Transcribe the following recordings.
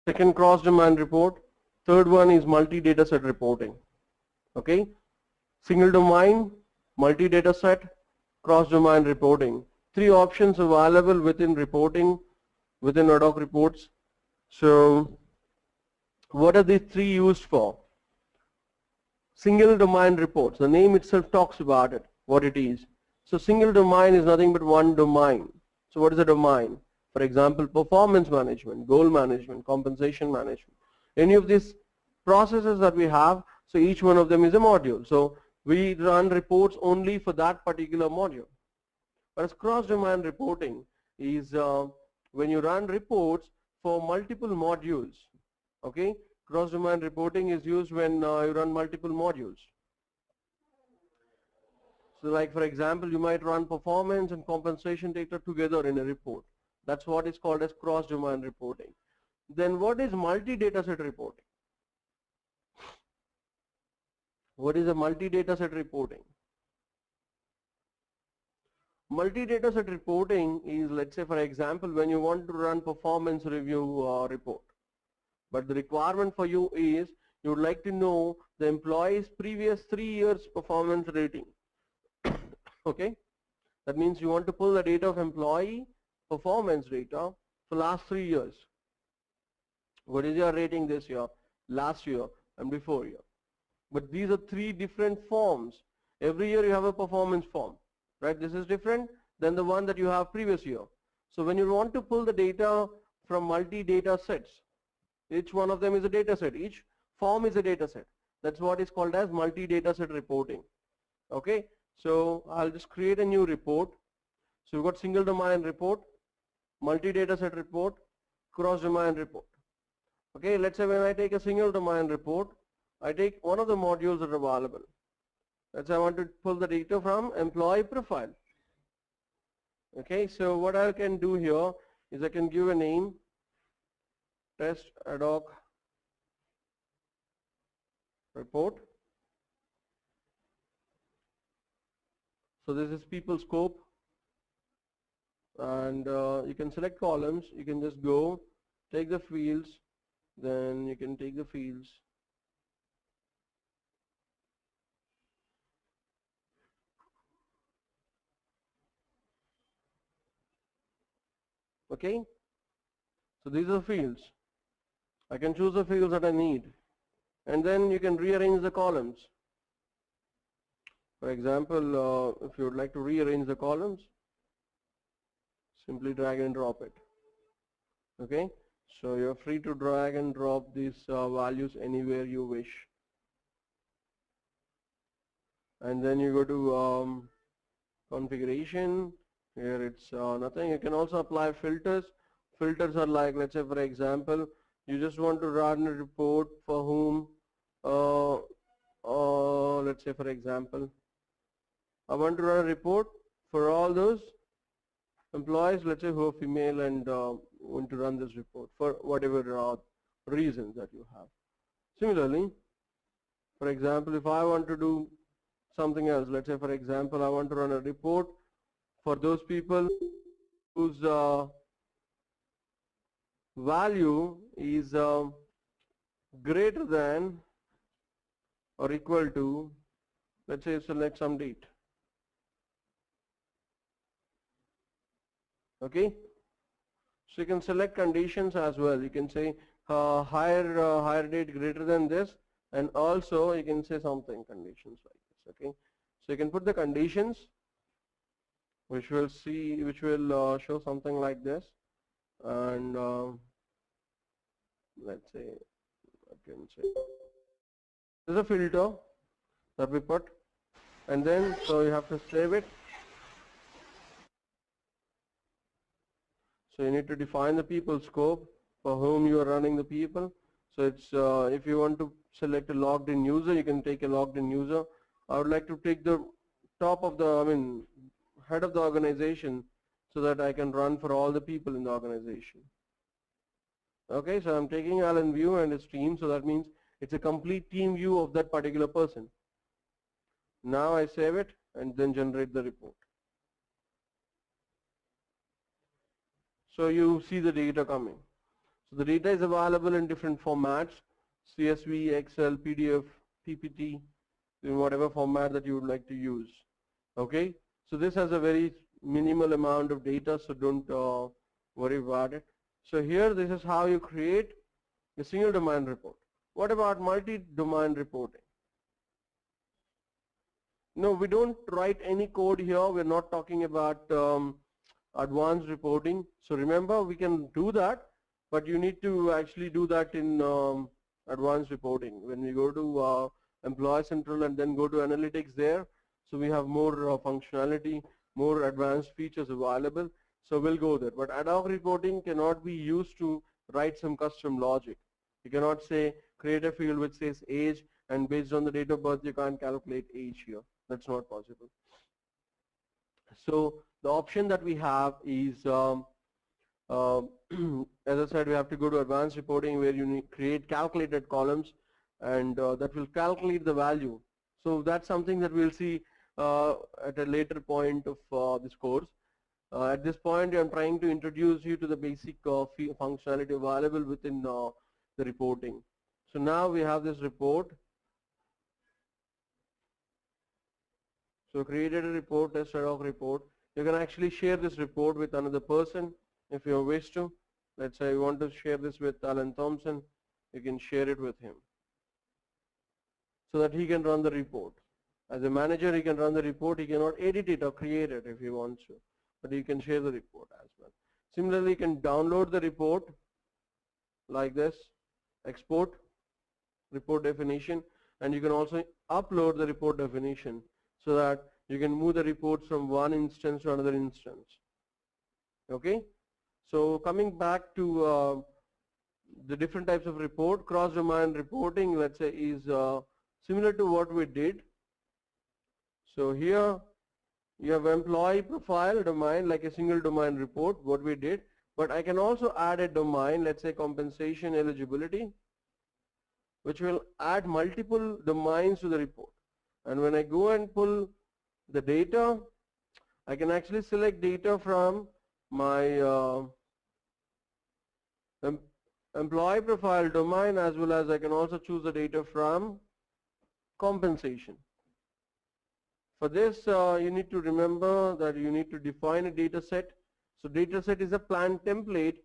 Second, cross-domain report. Third one is multi-data set reporting. Okay, single domain, multi-data set, cross-domain reporting. Three options available within reporting, within ad hoc reports. So what are these three used for? Single domain reports. The name itself talks about it, what it is. So single domain is nothing but one domain. So what is a domain? For example, performance management, goal management, compensation management. Any of these processes that we have, so each one of them is a module. So we run reports only for that particular module. Whereas cross-domain reporting is when you run reports for multiple modules. Okay, cross-domain reporting is used when you run multiple modules. So like for example, you might run performance and compensation data together in a report. That's what is called as cross-domain reporting. Then what is multi-data set reporting? What is a multi-data set reporting? Multi-data set reporting is, let's say for example, when you want to run performance review report. But the requirement for you is you would like to know the employee's previous 3 years performance rating. Okay, that means you want to pull the data of employee performance data for last 3 years. What is your rating this year, last year, and before year? But these are three different forms. Every year you have a performance form, right? This is different than the one that you have previous year. So when you want to pull the data from multi-data sets, each one of them is a data set. Each form is a data set. That's what is called as multi-data set reporting. Okay, so I'll just create a new report. So we've got single domain report, multi-data set report, cross-domain report. Okay, let's say when I take a single domain report, I take one of the modules that are available. Let's say I want to pull the data from employee profile. Okay, so what I can do here is I can give a name, test ad hoc report. So this is people scope, and you can select columns. You can just go take the fields, then you can take the fields. Okay, so these are fields. I can choose the fields that I need, and then you can rearrange the columns. For example, if you would like to rearrange the columns, simply drag and drop it. Okay, so you're free to drag and drop these values anywhere you wish. And then you go to configuration. Here it's nothing. You can also apply filters. Filters are like, let's say for example, you just want to run a report for whom, let's say for example, I want to run a report for all those employees, let's say who are female and want to run this report for whatever reasons that you have. Similarly, for example, if I want to do something else, let's say for example, I want to run a report for those people whose value is greater than or equal to, let's say select some date. Okay, so you can select conditions as well. You can say higher date greater than this, and also you can say something conditions like this. Okay, so you can put the conditions, which will show something like this, and let's say I can say there's a filter that we put, and then so you have to save it. So you need to define the people scope for whom you are running the people. So it's if you want to select a logged in user, you can take a logged in user. I would like to take the top of the, head of the organization, so that I can run for all the people in the organization. Okay, so I'm taking Alan view and his team, so that means it's a complete team view of that particular person. Now I save it and then generate the report. So you see the data coming. So the data is available in different formats, CSV, Excel, PDF, PPT, in whatever format that you would like to use. Okay, so this has a very minimal amount of data, so don't worry about it. So here, this is how you create a single domain report. What about multi-domain reporting? No, we don't write any code here. We're not talking about advanced reporting. So remember, we can do that, but you need to actually do that in advanced reporting. When we go to Employee Central and then go to Analytics there, so we have more functionality, more advanced features available. So we'll go there. But ad hoc reporting cannot be used to write some custom logic. You cannot say create a field which says age, and based on the date of birth you can't calculate age here. That's not possible. So the option that we have is, as I said, we have to go to advanced reporting where you create calculated columns, and that will calculate the value. So that's something that we'll see at a later point of this course. At this point, I'm trying to introduce you to the basic functionality available within the reporting. So now we have this report. So created a report, a set of report. You can actually share this report with another person if you wish to. Let's say you want to share this with Alan Thompson, you can share it with him so that he can run the report. As a manager, he can run the report. He cannot edit it or create it if he wants to, but he can share the report as well. Similarly, you can download the report like this, export report definition, and you can also upload the report definition so that you can move the reports from one instance to another instance. Okay, so coming back to the different types of report, cross-domain reporting, let's say, is similar to what we did. So here you have employee profile domain, like a single domain report, what we did, but I can also add a domain, let's say compensation eligibility, which will add multiple domains to the report. And when I go and pull the data, I can actually select data from my employee profile domain, as well as I can also choose the data from compensation. For this, you need to remember that you need to define a data set. So data set is a planned template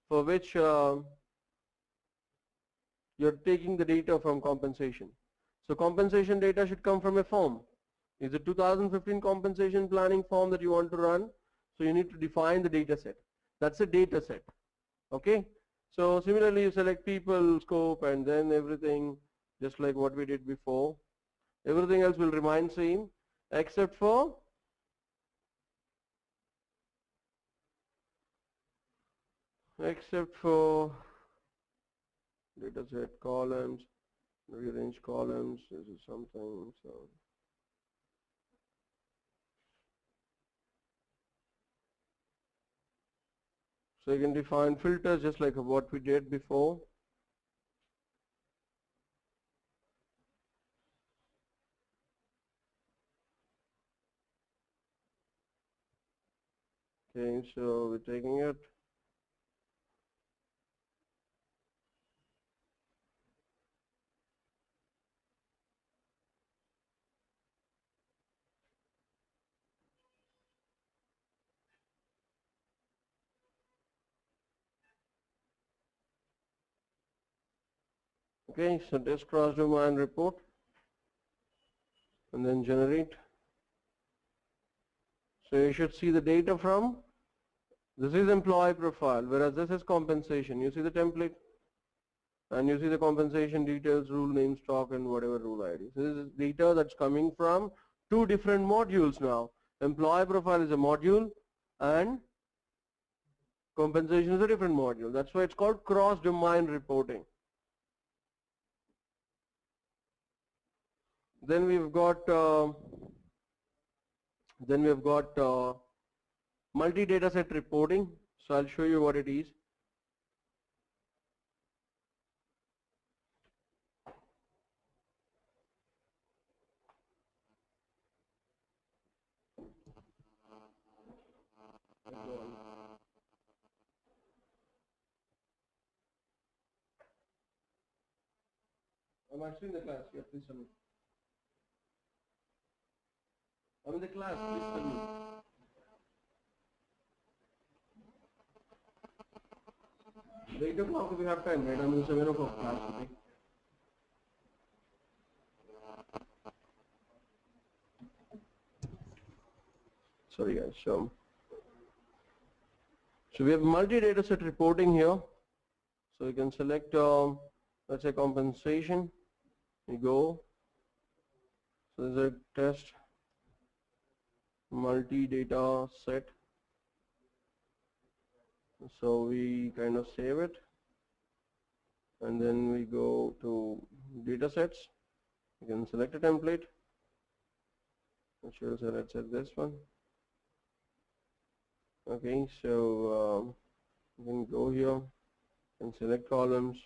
for which you're taking the data from compensation. So compensation data should come from a form. Is a 2015 compensation planning form that you want to run. So you need to define the data set. That's a data set. Okay. So similarly, you select people, scope, and then everything, just like what we did before. Everything else will remain same, except for data set columns, rearrange columns. This is something. So you can define filters just like what we did before. Okay, so we're taking it. Okay, so this cross-domain report, and then generate. So you should see the data from, this is employee profile, whereas this is compensation. You see the template, and you see the compensation details, rule name, stock, and whatever rule ID. So this is data that's coming from two different modules now. Employee profile is a module, and compensation is a different module. That's why it's called cross-domain reporting. Then we've got multi-data set reporting. So I'll show you what it is. I'm actually in the class. Yeah, please tell me. I'm in the class. Please tell me. 8 o'clock we have time, right? I'm in 7 o'clock class, okay? Sorry guys, so we have multi-data set reporting here. So you can select, let's say compensation, you go, so there's a test, multi-data set, so we kind of save it, and then we go to data sets, you can select a template, so let's say this one, okay, so you can go here and select columns,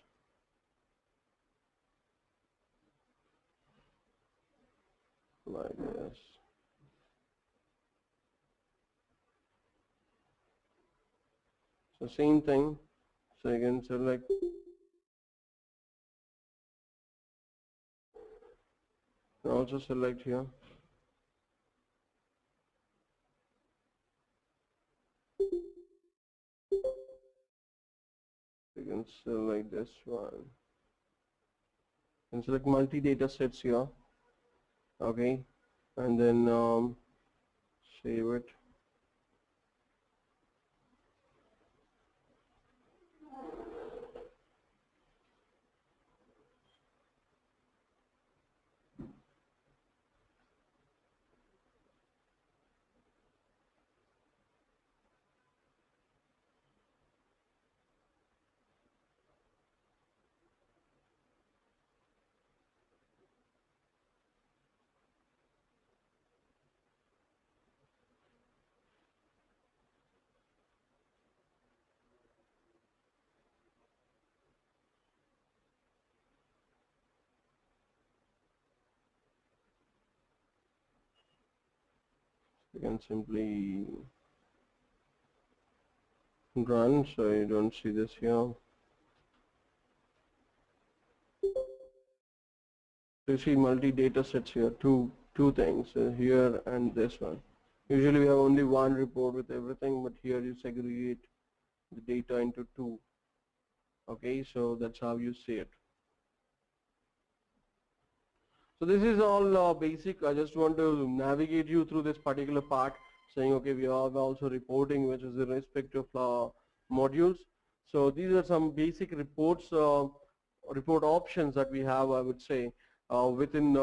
like this. So same thing, so you can select and also select here. You can select this one. And select multi-data sets here. Okay, and then save it. You can simply run, so you don't see this here. So you see multi-data sets here, two things, here and this one. Usually we have only one report with everything, but here you segregate the data into two. Okay, so that's how you see it. So this is all basic. I just want to navigate you through this particular part, saying okay, we are also reporting, which is irrespective of modules. So these are some basic reports, report options that we have, I would say, within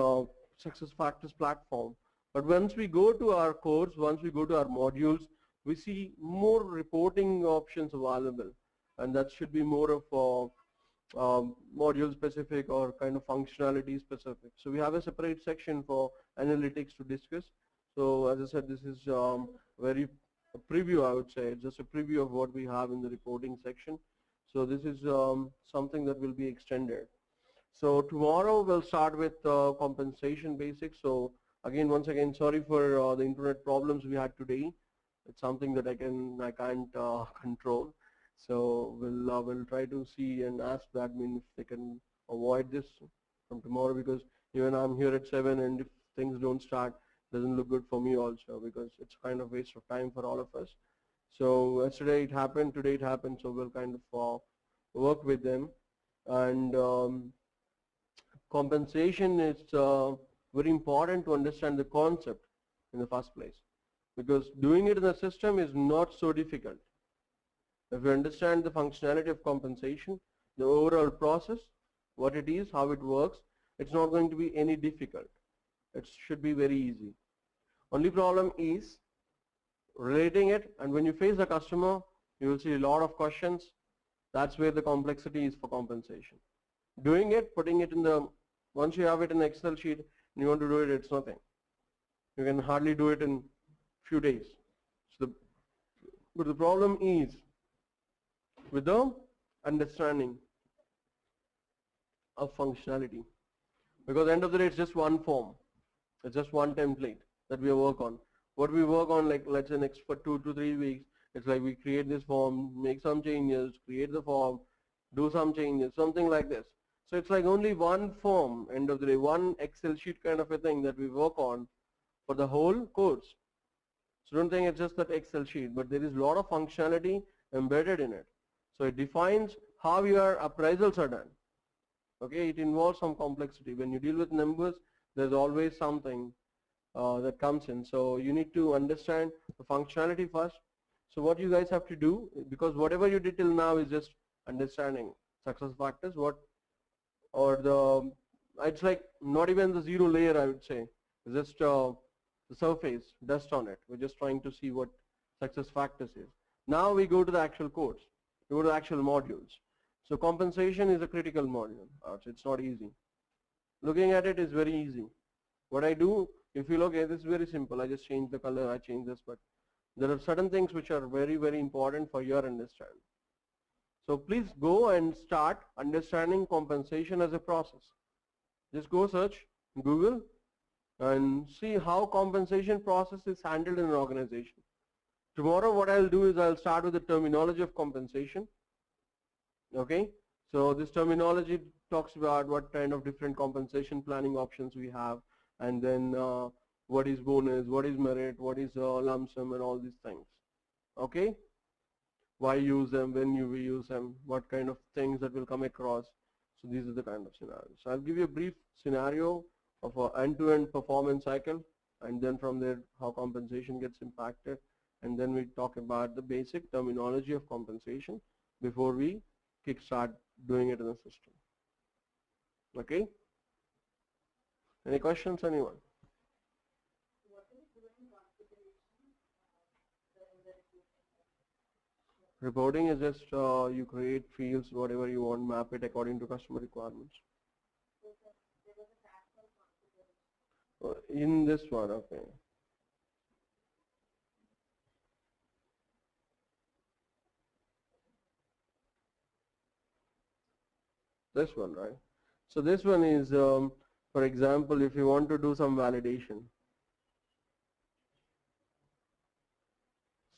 SUCCESSFACTORS platform. But once we go to our course, once we go to our modules, we see more reporting options available, and that should be more of module specific or kind of functionality specific. So we have a separate section for analytics to discuss. So as I said, this is very a preview, I would say, just a preview of what we have in the reporting section. So this is something that will be extended. So tomorrow we'll start with compensation basics. So again, once again, sorry for the internet problems we had today. It's something that I can't control. So we'll try to see and ask the admin if they can avoid this from tomorrow, because even I'm here at 7, and if things don't start, doesn't look good for me also, because it's kind of waste of time for all of us. So yesterday it happened, today it happened, so we'll kind of work with them. And compensation is very important to understand the concept in the first place, because doing it in the system is not so difficult. If you understand the functionality of compensation, the overall process, what it is, how it works, it's not going to be any difficult. It should be very easy. Only problem is relating it, and when you face the customer, you will see a lot of questions. That's where the complexity is for compensation. Doing it, putting it in the, once you have it in the Excel sheet and you want to do it, it's nothing. You can hardly do it in few days. So but the problem is with the understanding of functionality, because at the end of the day it's just one form, it's just one template that we work on. What we work on, like let's say next for 2 to 3 weeks, it's like we create this form, make some changes, create the form, do some changes, something like this. So it's like only one form, end of the day, one Excel sheet kind of a thing that we work on for the whole course. So don't think it's just that Excel sheet, but there is a lot of functionality embedded in it. So it defines how your appraisals are done. Okay, it involves some complexity. When you deal with numbers, there's always something that comes in. So you need to understand the functionality first. So what you guys have to do, because whatever you did till now is just understanding success factors, or it's like not even the zero layer, I would say. It's just the surface, dust on it. We're just trying to see what success factors is. Now we go to the actual course. We go to the actual modules. So compensation is a critical module. So it's not easy. Looking at it is very easy. What I do, if you look at this, is very simple. I just change the color, I change this, but there are certain things which are very, very important for your understanding. So please go and start understanding compensation as a process. Just go search Google and see how compensation process is handled in an organization. Tomorrow what I'll do is I'll start with the terminology of compensation. Okay, so this terminology talks about what kind of different compensation planning options we have, and then what is bonus, what is merit, what is lump sum, and all these things. Okay, why use them, when you will use them, what kind of things that will come across. So these are the kind of scenarios. So I'll give you a brief scenario of an end-to-end performance cycle, and then from there how compensation gets impacted, and then we talk about the basic terminology of compensation before we kickstart doing it in the system. Okay? Any questions, anyone? Reporting is just you create fields, whatever you want, map it according to customer requirements. In this one, okay. This one, right? So this one is, for example, if you want to do some validation.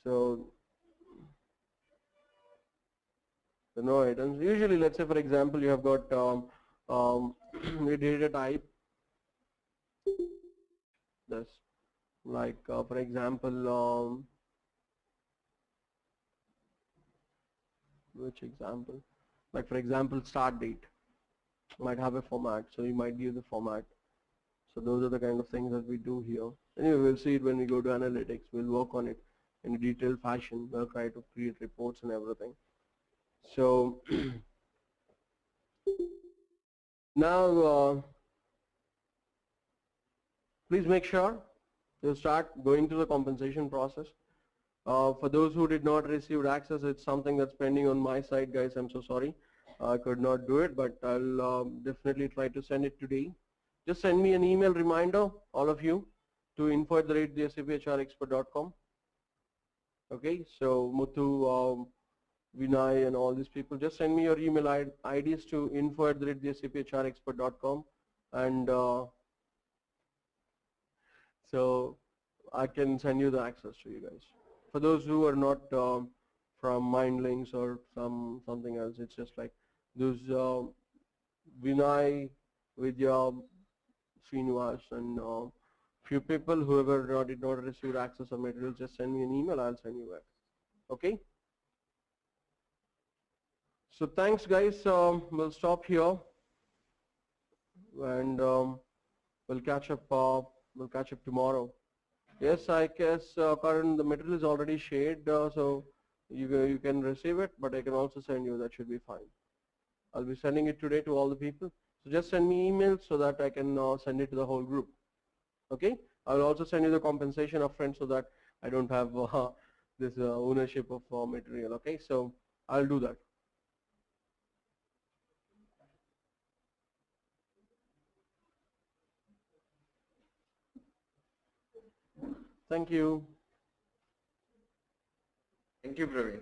So the no items. Usually, let's say, for example, you have got a data type. This, like, for example, which example? Like, for example, start date might have a format, so you might give the format. So those are the kind of things that we do here. Anyway, we'll see it when we go to analytics. We'll work on it in a detailed fashion. We'll try to create reports and everything. So now please make sure you start going through the compensation process. For those who did not receive access, it's something that's pending on my side, guys. I'm so sorry. I could not do it, but I'll definitely try to send it today. Just send me an email reminder, all of you, to info@thesaphrexpert.com. Okay, so Muthu, Vinay, and all these people, just send me your email IDs to info@thesaphrexpert.com, and so I can send you the access to you guys. For those who are not from MindLinks or something else, it's just like those Vinay, Vidya, Srinivas, and few people, whoever did not receive access of materials, just send me an email, I'll send you back. Okay? So thanks, guys. We'll stop here, and we'll catch up tomorrow. Yes, I guess Karan, the material is already shared, so you can receive it, but I can also send you. That should be fine. I'll be sending it today to all the people. So just send me emails so that I can send it to the whole group. Okay? I'll also send you the compensation upfront so that I don't have this ownership of material. Okay? So I'll do that. Thank you. Thank you, Praveen.